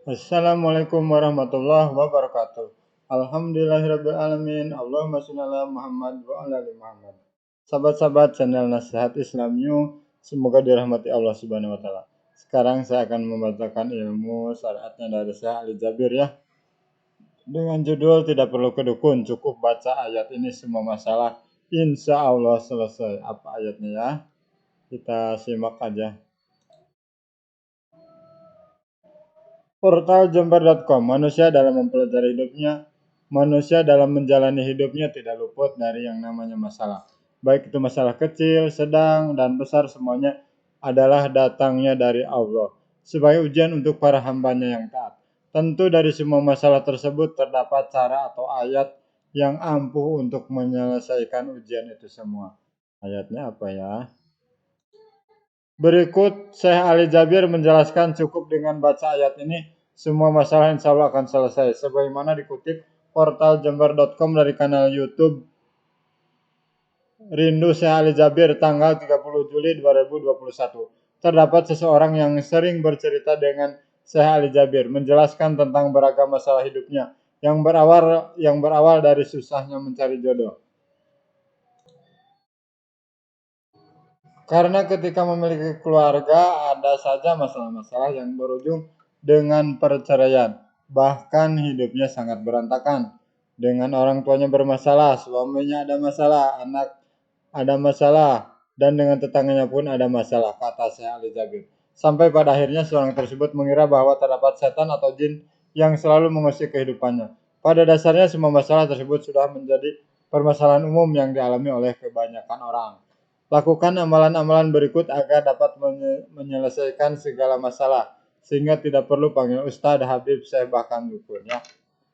Assalamualaikum warahmatullahi wabarakatuh. Alhamdulillahirrabbilalamin. Allahumma sholli ala Muhammad wa ala ali Muhammad. Sahabat-sahabat channel Nasihat Islam New, semoga dirahmati Allah Subhanahu wa taala. Sekarang saya akan membacakan ilmu syariatnya dari Syekh Ali Jabir ya. Dengan judul tidak perlu ke dukun, cukup baca ayat ini semua masalah insya Allah selesai. Apa ayatnya ya? Kita simak aja. Portal Jember.com, manusia dalam mempelajari hidupnya, manusia dalam menjalani hidupnya tidak luput dari yang namanya masalah. Baik itu masalah kecil, sedang, dan besar, semuanya adalah datangnya dari Allah sebagai ujian untuk para hambanya yang taat. Tentu dari semua masalah tersebut terdapat cara atau ayat yang ampuh untuk menyelesaikan ujian itu semua. Ayatnya apa ya? Berikut Syekh Ali Jabir menjelaskan cukup dengan baca ayat ini semua masalah insya Allah akan selesai. Sebagaimana dikutip portal jember.com dari kanal YouTube Rindu Syekh Ali Jabir tanggal 30 Juli 2021. Terdapat seseorang yang sering bercerita dengan Syekh Ali Jabir menjelaskan tentang beragam masalah hidupnya yang berawal dari susahnya mencari jodoh. Karena ketika memiliki keluarga ada saja masalah-masalah yang berujung dengan perceraian. Bahkan hidupnya sangat berantakan. Dengan orang tuanya bermasalah, suaminya ada masalah, anak ada masalah, dan dengan tetangganya pun ada masalah, kata Syekh Ali Jabir. Sampai pada akhirnya seorang tersebut mengira bahwa terdapat setan atau jin yang selalu mengusik kehidupannya. Pada dasarnya semua masalah tersebut sudah menjadi permasalahan umum yang dialami oleh kebanyakan orang. Lakukan amalan-amalan berikut agar dapat menyelesaikan segala masalah, sehingga tidak perlu panggil Ustadz, Habib, Syekh, bahkan dukun ya.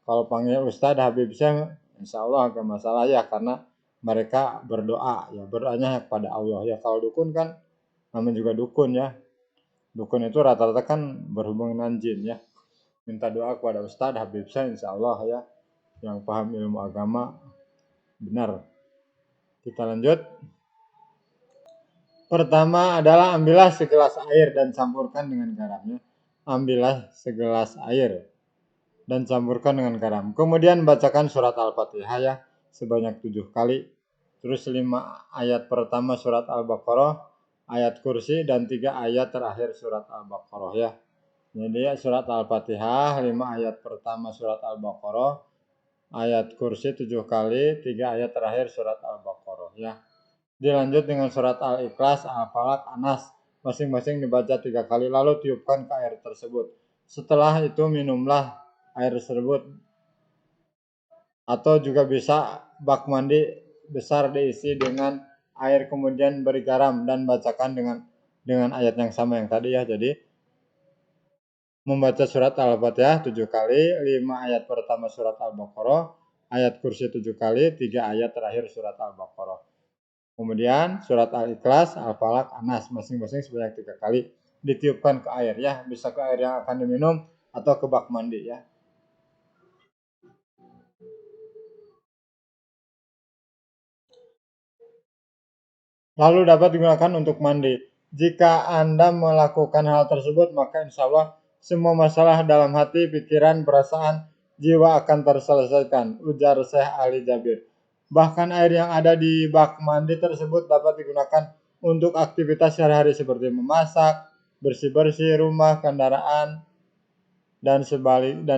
Kalau panggil Ustadz, Habib, Syekh, insya Allah agak masalah ya, karena mereka berdoa ya, berdoanya kepada Allah ya. Kalau dukun kan namanya juga dukun ya. Dukun itu rata-rata kan berhubungan dengan jin ya. Minta doa kepada Ustadz, Habib, Syekh, insya Allah ya. Yang paham ilmu agama benar. Kita lanjut. Pertama adalah ambillah segelas air dan campurkan dengan garamnya. Ambillah segelas air dan campurkan dengan garam. Kemudian bacakan surat Al-Fatihah ya sebanyak 7 kali. Terus 5 ayat pertama surat Al-Baqarah, ayat kursi, dan 3 ayat terakhir surat Al-Baqarah ya. Jadi surat Al-Fatihah 5 ayat pertama surat Al-Baqarah, ayat kursi 7 kali, 3 ayat terakhir surat Al-Baqarah ya. Dilanjut dengan surat Al-Ikhlas, Al-Falaq, Anas. Masing-masing dibaca 3 kali lalu tiupkan ke air tersebut. Setelah itu minumlah air tersebut. Atau juga bisa bak mandi besar diisi dengan air kemudian beri garam dan bacakan dengan ayat yang sama yang tadi ya. Jadi membaca surat Al-Fatihah 7 kali, 5 ayat pertama surat Al-Baqarah, ayat kursi 7 kali, 3 ayat terakhir surat Al-Baqarah. Kemudian surat Al-Ikhlas, Al-Falaq, Anas masing-masing sebanyak 3 kali ditiupkan ke air ya, bisa ke air yang akan diminum atau ke bak mandi ya. Lalu dapat digunakan untuk mandi. Jika Anda melakukan hal tersebut, maka insya Allah semua masalah dalam hati, pikiran, perasaan, jiwa akan terselesaikan, ujar Syekh Ali Jabir. Bahkan air yang ada di bak mandi tersebut dapat digunakan untuk aktivitas sehari-hari seperti memasak, bersih-bersih rumah, kendaraan, dan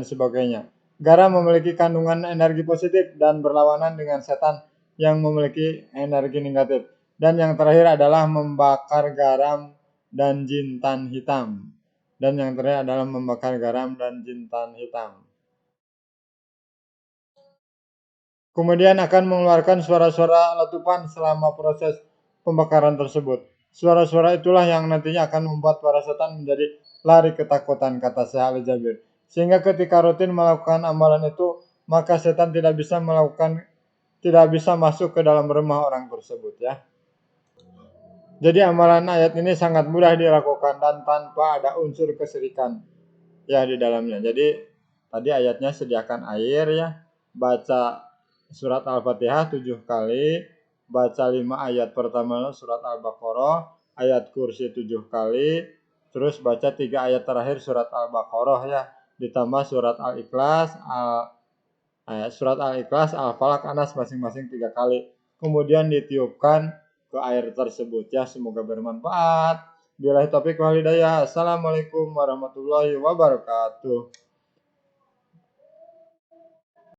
sebagainya. Garam memiliki kandungan energi positif dan berlawanan dengan setan yang memiliki energi negatif. Dan yang terakhir adalah membakar garam dan jintan hitam. Dan yang terakhir adalah membakar garam dan jintan hitam. Kemudian akan mengeluarkan suara-suara letupan selama proses pembakaran tersebut. Suara-suara itulah yang nantinya akan membuat para setan menjadi lari ketakutan, kata Syekh Ali Jabir. Sehingga ketika rutin melakukan amalan itu, maka setan tidak bisa masuk ke dalam rumah orang tersebut ya. Jadi amalan ayat ini sangat mudah dilakukan dan tanpa ada unsur kesyirikan ya di dalamnya. Jadi tadi ayatnya sediakan air ya, baca surat Al-Fatihah 7 kali, baca 5 ayat pertama surat Al-Baqarah, ayat kursi 7 kali, terus baca 3 ayat terakhir surat Al-Baqarah ya. ditambah surat Al-Ikhlas, Al-Falaq, Anas masing-masing 3 kali. Kemudian ditiupkan ke air tersebut ya. Semoga bermanfaat. Billahi taufiq wal hidayah. Assalamualaikum warahmatullahi wabarakatuh.